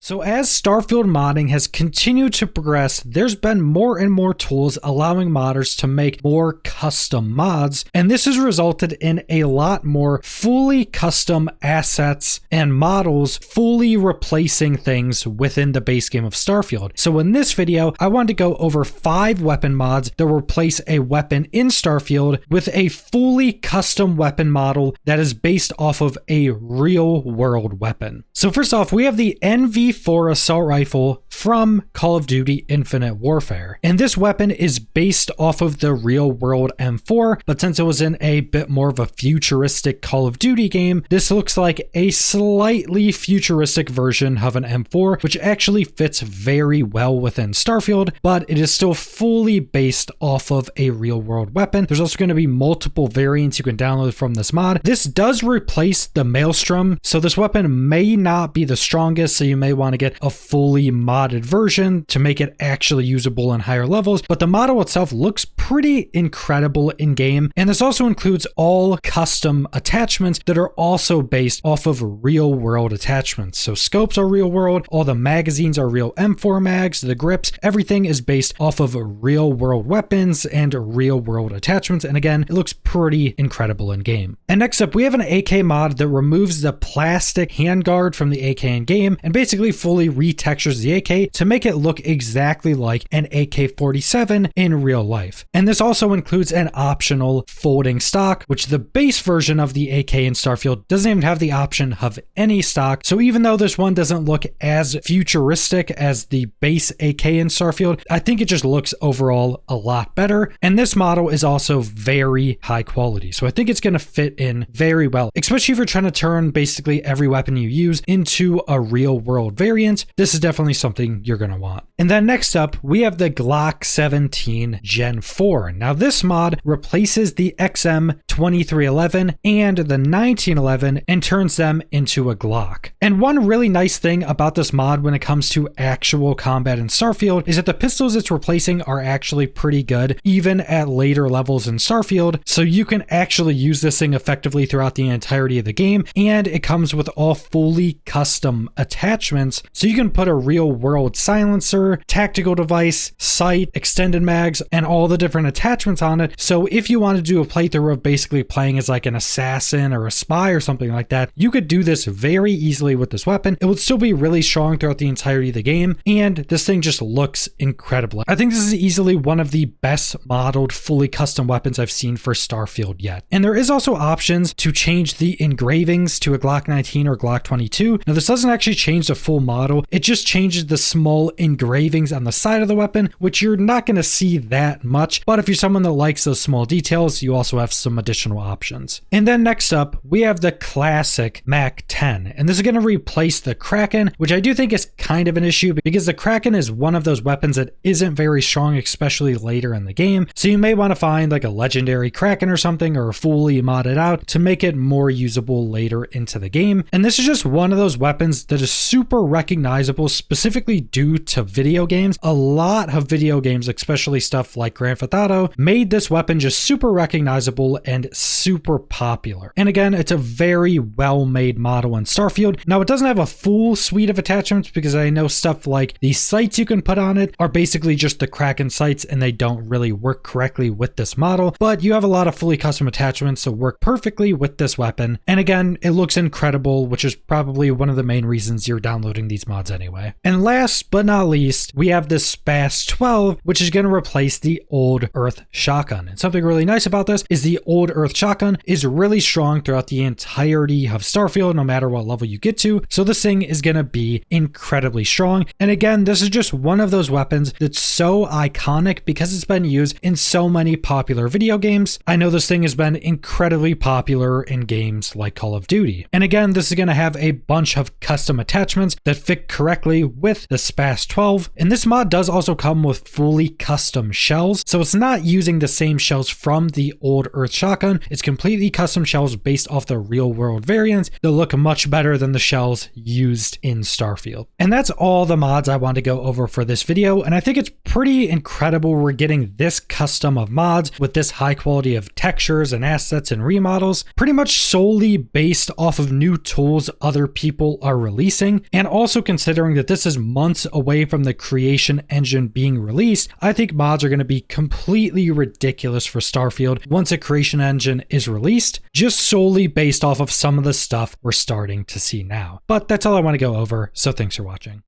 So as Starfield modding has continued to progress, there's been more and more tools allowing modders to make more custom mods, and this has resulted in a lot more fully custom assets and models fully replacing things within the base game of Starfield. So in this video, I wanted to go over 5 weapon mods that replace a weapon in Starfield with a fully custom weapon model that is based off of a real world weapon. So first off, we have the NV4 assault rifle from Call of Duty Infinite Warfare. And this weapon is based off of the real world M4, but since it was in a bit more of a futuristic Call of Duty game, this looks like a slightly futuristic version of an M4, which actually fits very well within Starfield, but it is still fully based off of a real world weapon. There's also going to be multiple variants you can download from this mod. This does replace the Maelstrom, so this weapon may not be the strongest, so you may want to get a fully modded version to make it actually usable in higher levels, but the model itself looks pretty incredible in game, and this also includes all custom attachments that are also based off of real world attachments. So scopes are real world, all the magazines are real M4 mags, the grips, everything is based off of real world weapons and real world attachments, and again, it looks pretty incredible in game. And next up, we have an AK mod that removes the plastic handguard from the AK in game and basically fully retextures the AK to make it look exactly like an AK-47 in real life. And this also includes an optional folding stock, which the base version of the AK in Starfield doesn't even have the option of any stock. So even though this one doesn't look as futuristic as the base AK in Starfield, I think it just looks overall a lot better. And this model is also very high quality. So I think it's going to fit in very well, especially if you're trying to turn basically every weapon you use into a real world variant. This is definitely something you're going to want. And then next up, we have the Glock 17 Gen 4. Now this mod replaces the XM2311 and the 1911 and turns them into a Glock. And one really nice thing about this mod when it comes to actual combat in Starfield is that the pistols it's replacing are actually pretty good, even at later levels in Starfield. So you can actually use this thing effectively throughout the entirety of the game, and it comes with all fully custom attachments. So you can put a real world silencer, tactical device, sight, extended mags, and all the different attachments on it. So if you want to do a playthrough of basically playing as like an assassin or a spy or something like that, you could do this very easily with this weapon. It would still be really strong throughout the entirety of the game, and this thing just looks incredible. I think this is easily one of the best modeled fully custom weapons I've seen for Starfield yet. And there is also options to change the engravings to a Glock 19 or Glock 22. Now this doesn't actually change the full model, it just changes the small engravings on the side of the weapon, which you're not going to see that much, but if you're someone that likes those small details, you also have some additional options. And then next up, we have the classic MAC-10, and this is going to replace the Kraken, which I do think is kind of an issue because the Kraken is one of those weapons that isn't very strong, especially later in the game, so you may want to find like a legendary Kraken or something, or fully mod it out to make it more usable later into the game. And this is just one of those weapons that is super recognizable specifically due to video games. A lot of video games, especially stuff like Grand Theft Auto, made this weapon just super recognizable and super popular. And again, it's a very well-made model in Starfield. Now it doesn't have a full suite of attachments because I know stuff like the sights you can put on it are basically just the Kraken sights and they don't really work correctly with this model, but you have a lot of fully custom attachments that work perfectly with this weapon. And again, it looks incredible, which is probably one of the main reasons you're downloading these mods anyway. And last but not least, we have the SPAS 12, which is going to replace the Old Earth shotgun. And something really nice about this is the Old Earth shotgun is really strong throughout the entirety of Starfield, no matter what level you get to. So this thing is going to be incredibly strong. And again, this is just one of those weapons that's so iconic because it's been used in so many popular video games. I know this thing has been incredibly popular in games like Call of Duty. And again, this is going to have a bunch of custom attachments that fit correctly with the SPAS 12. And this mod does also come with fully custom shells. So it's not using the same shells from the Old Earth shotgun. It's completely custom shells based off the real world variants that look much better than the shells used in Starfield. And that's all the mods I want to go over for this video. And I think it's pretty incredible we're getting this custom of mods with this high quality of textures and assets and remodels, pretty much solely based off of new tools other people are releasing. And also considering that this is months away from the creation engine being released, I think mods are going to be completely ridiculous for Starfield once a creation engine is released, just solely based off of some of the stuff we're starting to see now. But that's all I want to go over, so thanks for watching.